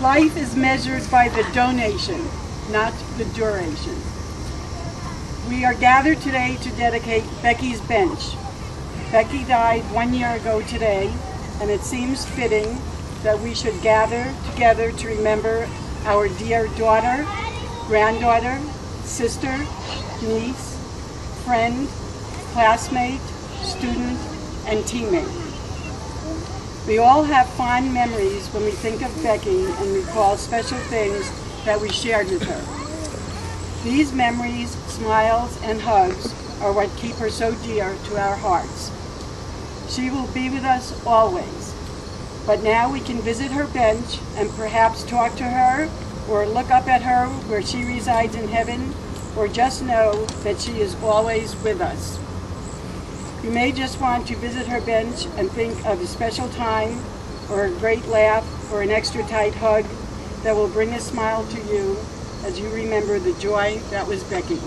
Life is measured by the donation, not the duration. We are gathered today to dedicate Becky's bench. Becky died 1 year ago today, and it seems fitting that we should gather together to remember our dear daughter, granddaughter, sister, niece, friend, classmate, student, and teammate. We all have fond memories when we think of Becky and recall special things that we shared with her. These memories, smiles, and hugs are what keep her so dear to our hearts. She will be with us always, but now we can visit her bench and perhaps talk to her or look up at her where she resides in heaven, or just know that she is always with us. You may just want to visit her bench and think of a special time or a great laugh or an extra tight hug that will bring a smile to you as you remember the joy that was Becky.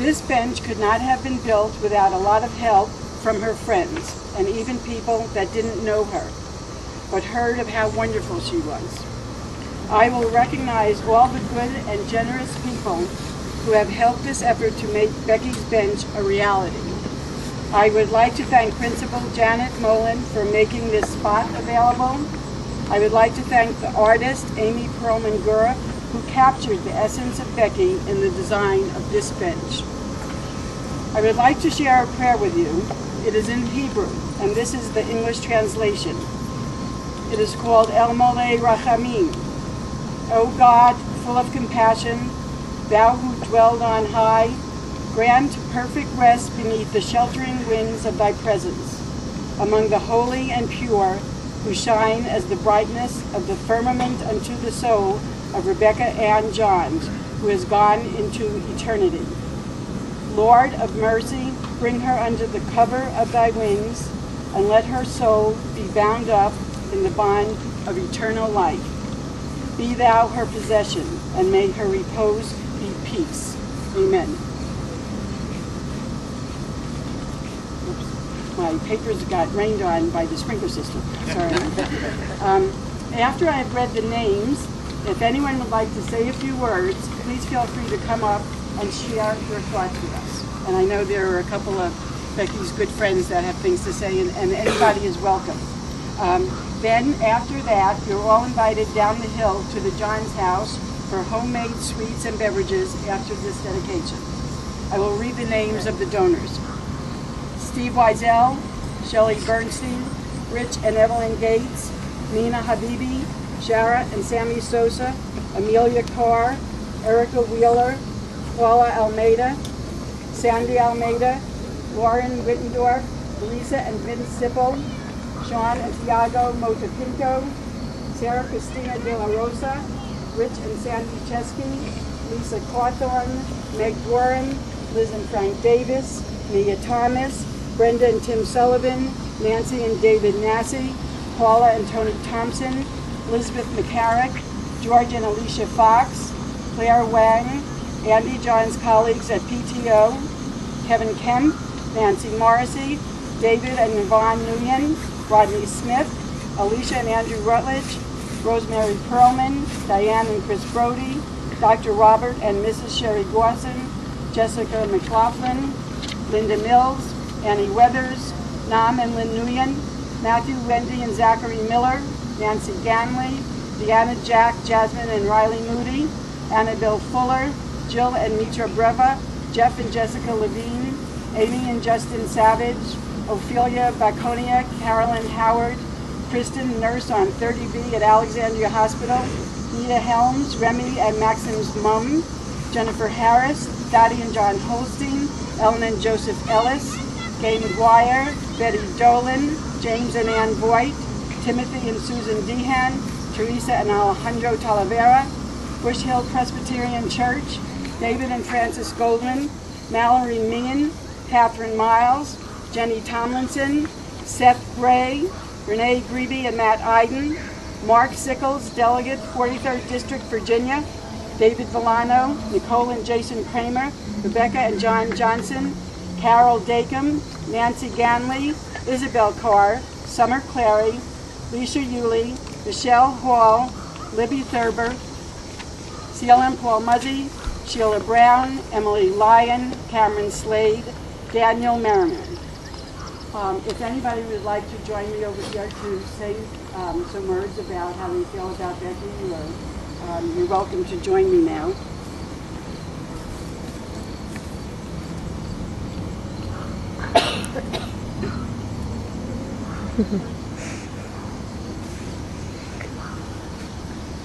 This bench could not have been built without a lot of help from her friends and even people that didn't know her, but heard of how wonderful she was. I will recognize all the good and generous people who have helped this effort to make Becky's bench a reality. I would like to thank Principal Janet Molen for making this spot available. I would like to thank the artist Amy Perlman-Gura, who captured the essence of Becky in the design of this bench. I would like to share a prayer with you. It is in Hebrew, and this is the English translation. It is called El Molei Rachamim. O God, full of compassion, thou who dwelled on high, Grant perfect rest beneath the sheltering wings of thy presence, among the holy and pure, who shine as the brightness of the firmament unto the soul of Rebecca Ann Johns, who has gone into eternity. Lord of mercy, bring her under the cover of thy wings, and let her soul be bound up in the bond of eternal life. Be thou her possession, and may her repose be peace. Amen. Oops. My papers got rained on by the sprinkler system. Sorry. After I have read the names, if anyone would like to say a few words, please feel free to come up and share your thoughts with us. And I know there are a couple of Becky's good friends that have things to say, and anybody is welcome. Then after that, you're all invited down the hill to the Johns house for homemade sweets and beverages after this dedication. I will read the names of the donors. Steve Wiesel, Shelley Bernstein, Rich and Evelyn Gates, Nina Habibi, Shara and Sammy Sosa, Amelia Carr, Erica Wheeler, Paula Almeida, Sandy Almeida, Lauren Wittendorf, Lisa and Vince Sippel, Sean and Tiago Motapinto, Sarah Cristina De La Rosa, Rich and Sandy Chesky, Lisa Cawthorn, Meg Warren, Liz and Frank Davis, Mia Thomas, Brenda and Tim Sullivan, Nancy and David Massey, Paula and Tony Thompson, Elizabeth McCarrick, George and Alicia Fox, Claire Wang, Andy John's colleagues at PTO, Kevin Kemp, Nancy Morrissey, David and Yvonne Nguyen, Rodney Smith, Alicia and Andrew Rutledge, Rosemary Perlman, Diane and Chris Brody, Dr. Robert and Mrs. Sherry Gawson, Jessica McLaughlin, Linda Mills, Annie Weathers, Nam and Lynn Nguyen, Matthew, Wendy and Zachary Miller, Nancy Ganley, Deanna, Jack, Jasmine and Riley Moody, Annabelle Fuller, Jill and Mitra Breva, Jeff and Jessica Levine, Amy and Justin Savage, Ophelia Baconia, Carolyn Howard, Kristen, nurse on 30B at Alexandria Hospital, Nita Helms, Remy and Maxim's mum, Jennifer Harris, Dottie and John Holstein, Ellen and Joseph Ellis, Gay McGuire, Betty Dolan, James and Ann Voigt, Timothy and Susan Dehan, Teresa and Alejandro Talavera, Bush Hill Presbyterian Church, David and Francis Goldman, Mallory Meehan, Catherine Miles, Jenny Tomlinson, Seth Gray, Renee Grebe and Matt Iden, Mark Sickles, Delegate, 43rd District, Virginia, David Villano, Nicole and Jason Kramer, Rebecca and John Johnson, Carol Dacom, Nancy Ganley, Isabel Carr, Summer Clary, Lisa Yulee, Michelle Hall, Libby Thurber, CLM Paul Muzzy, Sheila Brown, Emily Lyon, Cameron Slade, Daniel Merriman. If anybody would like to join me over here to say some words about how they feel about Becky, you're welcome to join me now.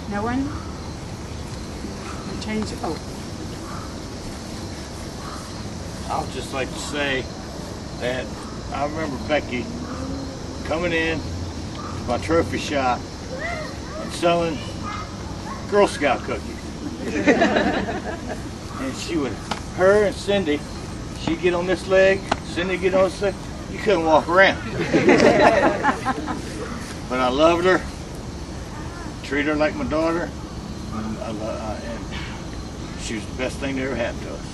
No one? I'll change it. Oh. I would just like to say that I remember Becky coming in to my trophy shop and selling Girl Scout cookies. And she would, her and Cindy, she'd get on this leg, Cindy get on this leg, you couldn't walk around. But I loved her, treated her like my daughter, and she was the best thing that ever happened to us.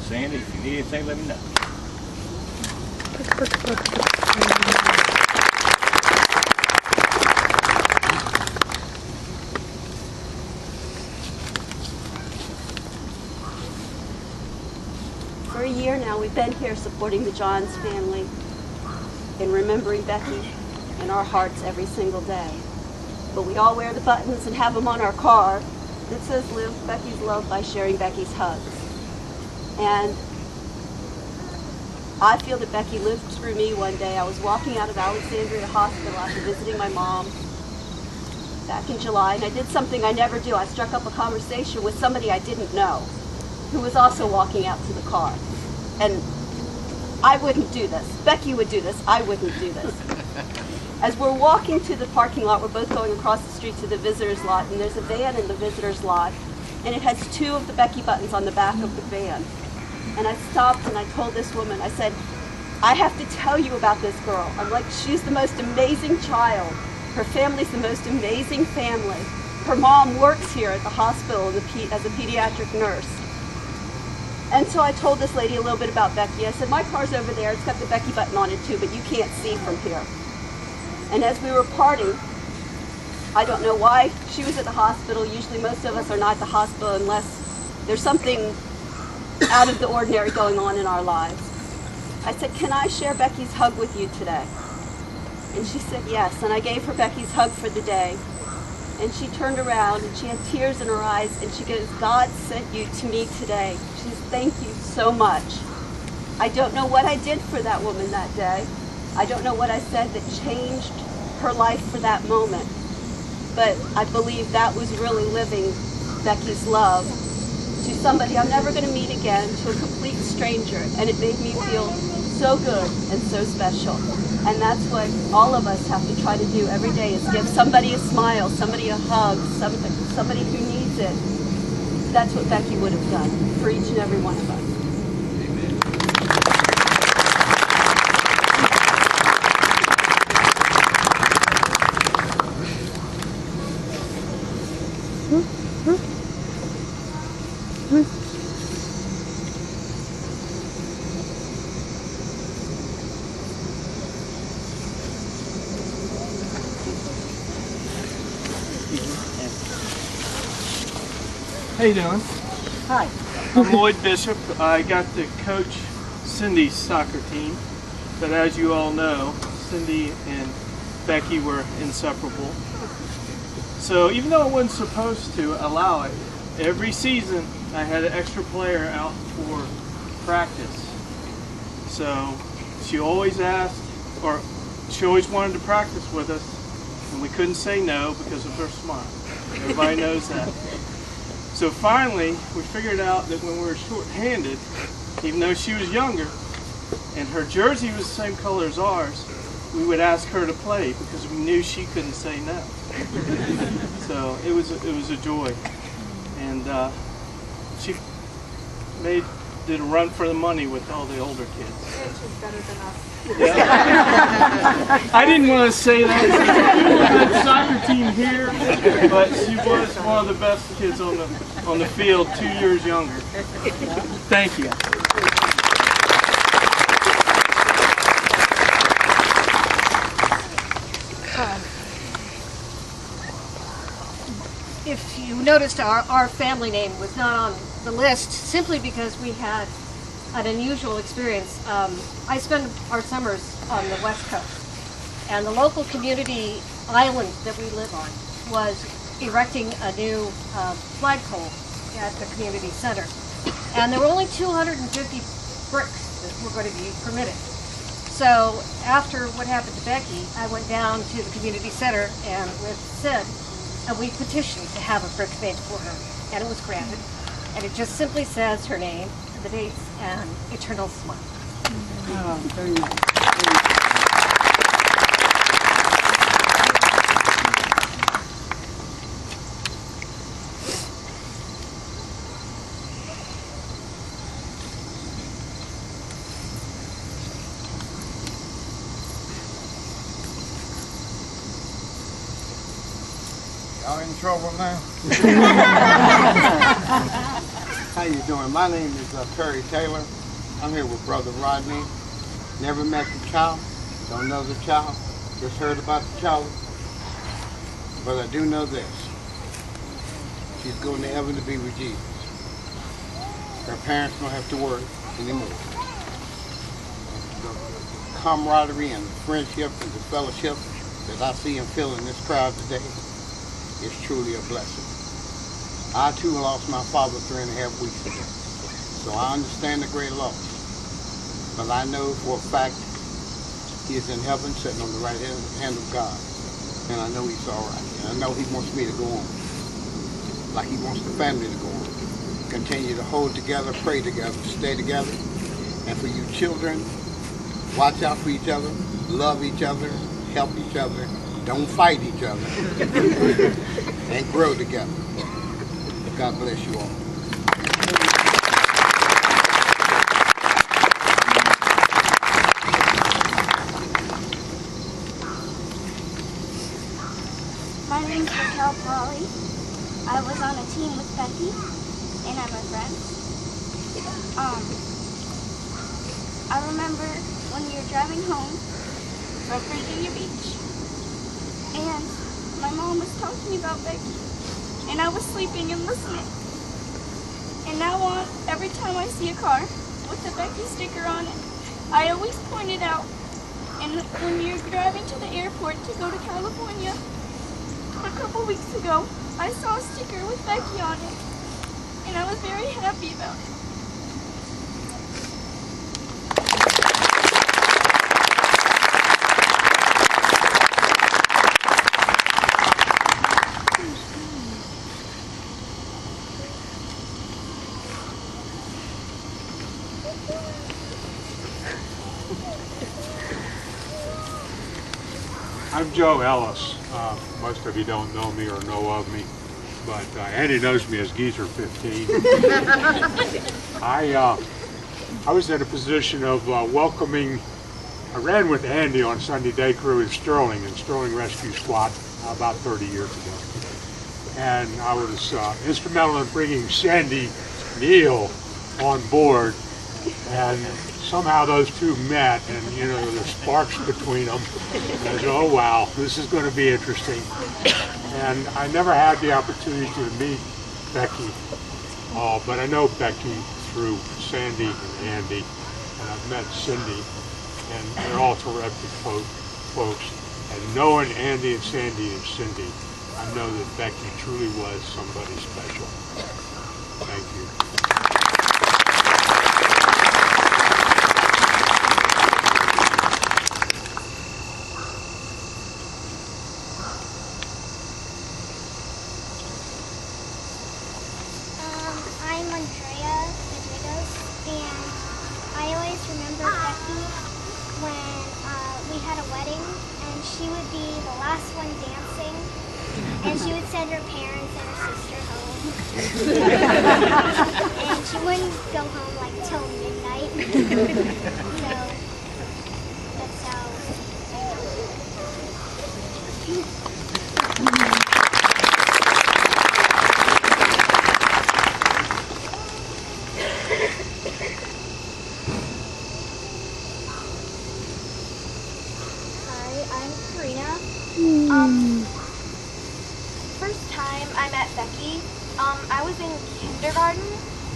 Sandy, if you need anything, let me know. For a year now, we've been here supporting the Johns family and remembering Becky in our hearts every single day. But we all wear the buttons and have them on our car that says "Live Becky's love by sharing Becky's hugs." And I feel that Becky lived through me one day. I was walking out of Alexandria Hospital after visiting my mom back in July, and I did something I never do. I struck up a conversation with somebody I didn't know. who was also walking out to the car. And I wouldn't do this. Becky would do this. I wouldn't do this. As we're walking to the parking lot, we're both going across the street to the visitor's lot, and there's a van in the visitor's lot, and it has 2 of the Becky buttons on the back of the van. And I stopped and I told this woman, I said, I have to tell you about this girl. I'm like, she's the most amazing child. Her family's the most amazing family. Her mom works here at the hospital as a pediatric nurse. And so I told this lady a little bit about Becky. I said, my car's over there. It's got the Becky button on it too, but you can't see from here. And as we were parting, I don't know why she was at the hospital. Usually most of us are not at the hospital unless there's something out of the ordinary going on in our lives. I said, can I share Becky's hug with you today? And she said yes, and I gave her Becky's hug for the day. And she turned around and she had tears in her eyes and she goes, God sent you to me today. She says, thank you so much. I don't know what I did for that woman that day. I don't know what I said that changed her life for that moment. But I believe that was really living Becky's love to somebody I'm never going to meet again, to a complete stranger. And it made me feel so good and so special. And that's what all of us have to try to do every day, is give somebody a smile, somebody a hug, somebody who needs it. That's what Becky would have done for each and every one of us. How you doing? Hi. I'm Lloyd Bishop. I got to coach Cindy's soccer team, but as you all know, Cindy and Becky were inseparable. So even though I wasn't supposed to allow it, every season I had an extra player out for practice. So she always asked, or she always wanted to practice with us, and we couldn't say no because of her smile. Everybody knows that. So finally, we figured out that when we were short-handed, even though she was younger, and her jersey was the same color as ours, we would ask her to play because we knew she couldn't say no. So it was a joy, and she did a run for the money with all the older kids. And she's better than us. Yeah. I didn't want to say that. Good soccer team here, but she was one of the best kids on the field, 2 years younger. Thank you. If you noticed, our family name was not on the list simply because we had an unusual experience. I spend our summers on the West Coast, and the local community island that we live on was erecting a new flagpole at the community center. And there were only 250 bricks that were going to be permitted. So after what happened to Becky, I went down to the community center and with Sid, and we petitioned to have a brick made for her, and it was granted. And it just simply says her name, the dates, and eternal smile. Oh, very nice. Y'all in trouble now? How you doing? My name is Terry Taylor. I'm here with Brother Rodney. Never met the child, don't know the child, just heard about the child. But I do know this. She's going to heaven to be with Jesus. Her parents don't have to worry anymore. The camaraderie and the friendship and the fellowship that I see and feel in this crowd today is truly a blessing. I too lost my father 3.5 weeks ago, so I understand the great loss. But I know for a fact he is in heaven sitting on the right hand of God, and I know he's all right. And I know he wants me to go on, like he wants the family to go on. Continue to hold together, pray together, stay together. And for you children, watch out for each other, love each other, help each other, don't fight each other, and grow together. God bless you all. My name's Raquel Polly. I was on a team with Becky, and I'm a friend. I remember when we were driving home from Virginia Beach, and my mom was talking about Becky, and I was sleeping and listening. And now on, every time I see a car with the Becky sticker on it, I always point it out. And when we were driving to the airport to go to California a couple weeks ago, I saw a sticker with Becky on it, and I was very happy about it. I'm Joe Ellis. Most of you don't know me or know of me, but Andy knows me as Geezer 15. I was in a position of welcoming. I ran with Andy on Sunday Day Crew in Sterling Rescue Squad about 30 years ago. And I was instrumental in bringing Sandy Neal on board, and somehow those two met, and you know, the sparks between them. And I said, oh wow, this is going to be interesting. And I never had the opportunity to meet Becky, but I know Becky through Sandy and Andy, and I've met Cindy, and they're all terrific folks. And knowing Andy and Sandy and Cindy, I know that Becky truly was somebody special. Thank you. I'm Andrea Rodriguez, and I always remember Becky when we had a wedding, and she would be the last one dancing, and she would send her parents and her sister home. And she wouldn't go home like till midnight. So that's how I know. I'm Karina. First time I met Becky, I was in kindergarten.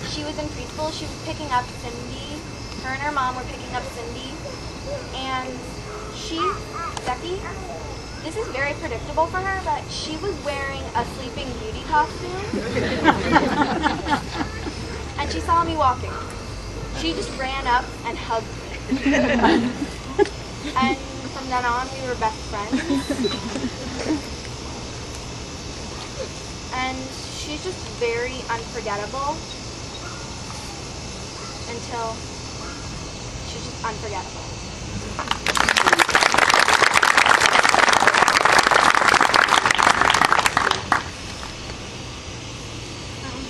She was in preschool. She was picking up Cindy. Her and her mom were picking up Cindy. And Becky, this is very predictable for her, but she was wearing a Sleeping Beauty costume. And she saw me walking. She just ran up and hugged me. And from then on, we were best friends. And she's just very unforgettable until she's just unforgettable.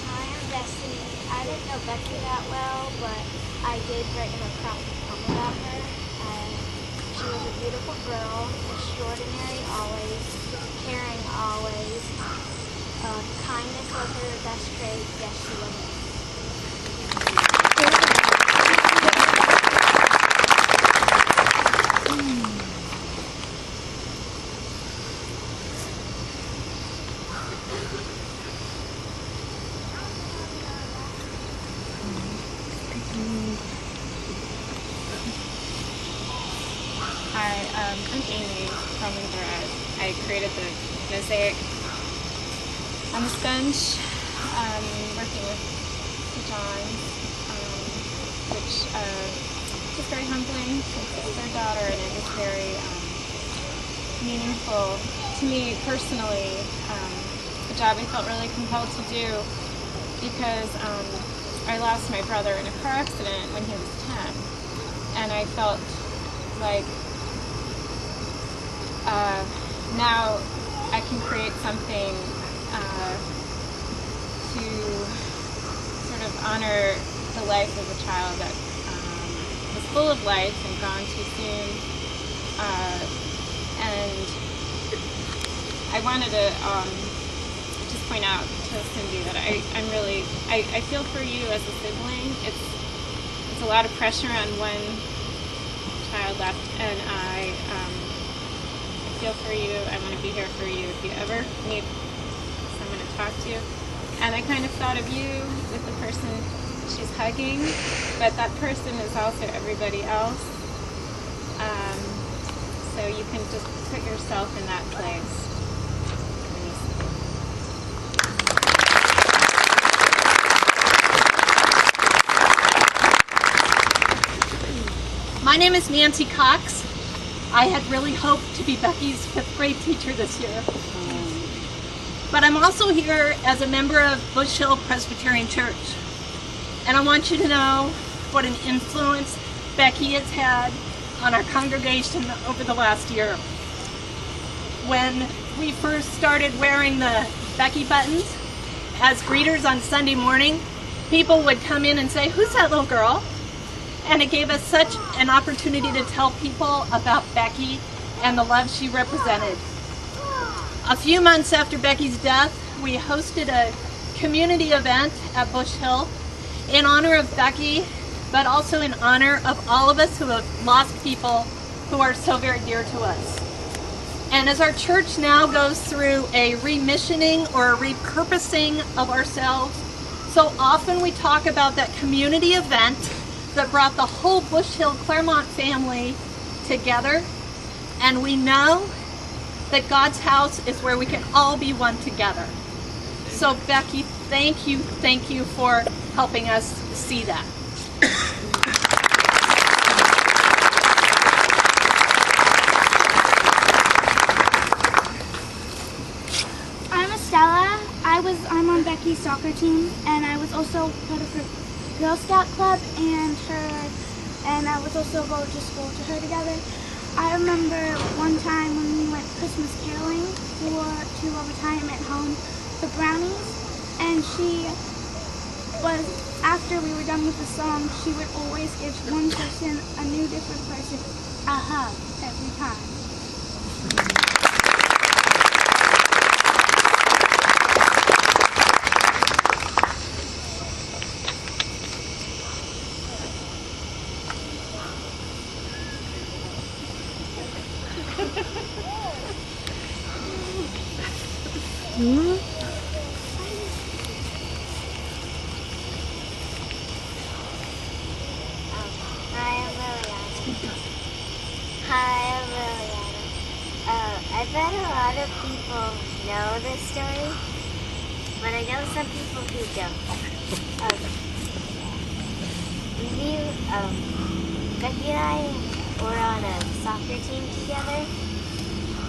Hi, I'm Destiny. I didn't know Becky that well, but I did write in a poem about her. She was a beautiful girl, extraordinary always, caring always. Kindness was her best trait. Yes, she was it. Hi, I'm Amy from Honduras. I created the mosaic on this bench, working with the Johns, which is very humbling since it's their daughter, and it was very meaningful to me personally. A job I felt really compelled to do because I lost my brother in a car accident when he was 10, and I felt like now I can create something to sort of honor the life of a child that was full of life and gone too soon. And I wanted to just point out to Cindy that I feel for you as a sibling. It's a lot of pressure on one child left, and I feel for you. I want to be here for you if you ever need someone to talk to. And I kind of thought of you with the person she's hugging, but that person is also everybody else. So you can just put yourself in that place. My name is Nancy Cox. I had really hoped to be Becky's 5th grade teacher this year. But I'm also here as a member of Bush Hill Presbyterian Church. And I want you to know what an influence Becky has had on our congregation over the last year. When we first started wearing the Becky buttons as greeters on Sunday morning, people would come in and say, "Who's that little girl?" And it gave us such an opportunity to tell people about Becky and the love she represented. A few months after Becky's death, we hosted a community event at Bush Hill in honor of Becky, but also in honor of all of us who have lost people who are so very dear to us. And as our church now goes through a remissioning or a repurposing of ourselves, so often we talk about that community event that brought the whole Bush Hill Clermont family together. And we know that God's house is where we can all be one together. So Becky, thank you for helping us see that. I'm Estella. I'm on Becky's soccer team, and I was also part of her Girl Scout club, and I was also going to school to her together. I remember one time when we went Christmas caroling to a retirement home for Brownies, and she was, after we were done with the song, she would always give one person, a new different person, a hug every time. I bet a lot of people know this story, but I know some people who don't. Becky and I were on a soccer team together,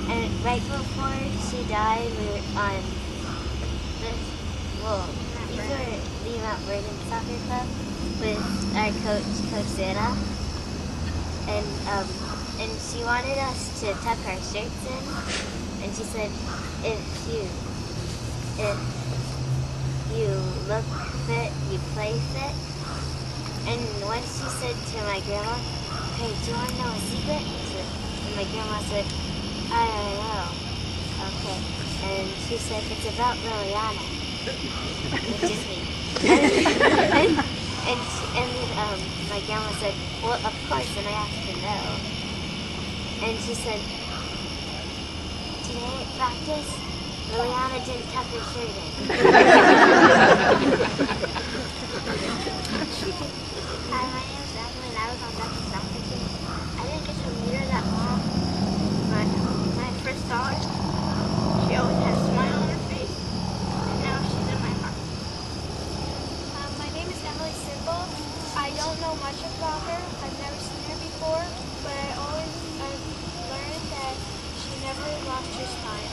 and right before she died, we were on these were the Mount Vernon Soccer Club with our Coach Zana, and she wanted us to tuck our shirts in, and she said, if you look fit, you play fit. And once she said to my grandma, "Hey, do you want to know a secret?" And my grandma said, "I don't know." Okay. And she said, "It's about Liliana," which is me. and my grandma said, "Well, of course," and I asked her no. And she said, "Today at practice, Liliana didn't tuck her shirt in." Hi, my name is Emily, and I was on Becky's soccer team. I didn't get to meet her that long, but when I first saw her, she always had a smile on her face, and now she's in my heart. My name is Emily Simple. I don't know much about her. I've never seen her before, but I've learned that she never lost her smile.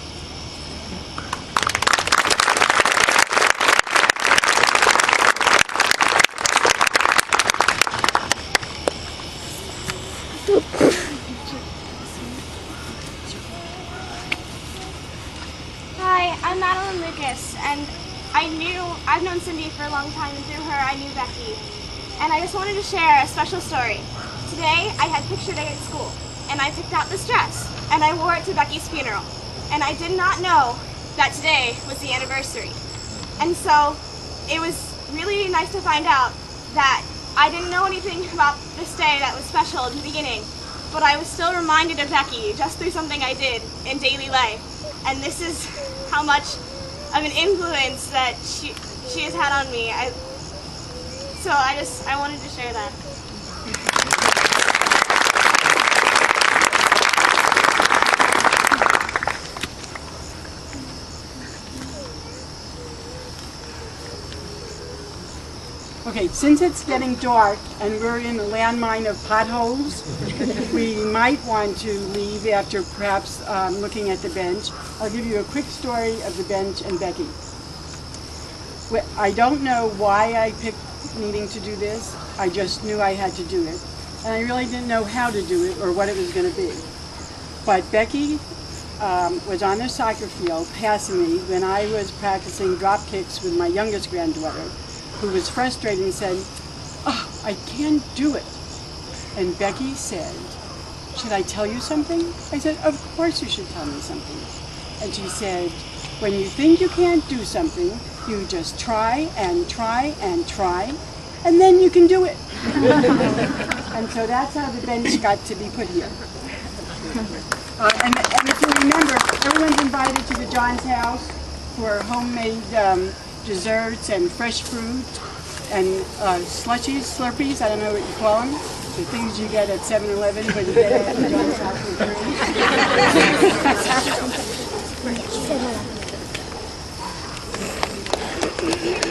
I'm Madeline Lucas, and I've known Cindy for a long time, and through her I knew Becky. And I just wanted to share a special story. Today I had picture day at school, and I picked out this dress, and I wore it to Becky's funeral. And I did not know that today was the anniversary. And so it was really nice to find out that I didn't know anything about this day that was special in the beginning, but I was still reminded of Becky just through something I did in daily life. And this is how much of an influence that she has had on me. So I wanted to share that. Okay, since it's getting dark and we're in a landmine of potholes, we might want to leave after perhaps looking at the bench. I'll give you a quick story of the bench and Becky. I don't know why I picked needing to do this. I just knew I had to do it. And I really didn't know how to do it or what it was going to be. But Becky was on the soccer field passing me when I was practicing drop kicks with my youngest granddaughter, who was frustrated and said, "Oh, I can't do it." And Becky said, "Should I tell you something?" I said, "Of course you should tell me something." And she said, "When you think you can't do something, you just try and try and try, and then you can do it." And so that's how the bench got to be put here. And if you remember, everyone's invited to the Johns house for homemade desserts and fresh fruit and slushies, Slurpees, I don't know what you call them, the things you get at 7-Eleven, but you get at the John's house for free.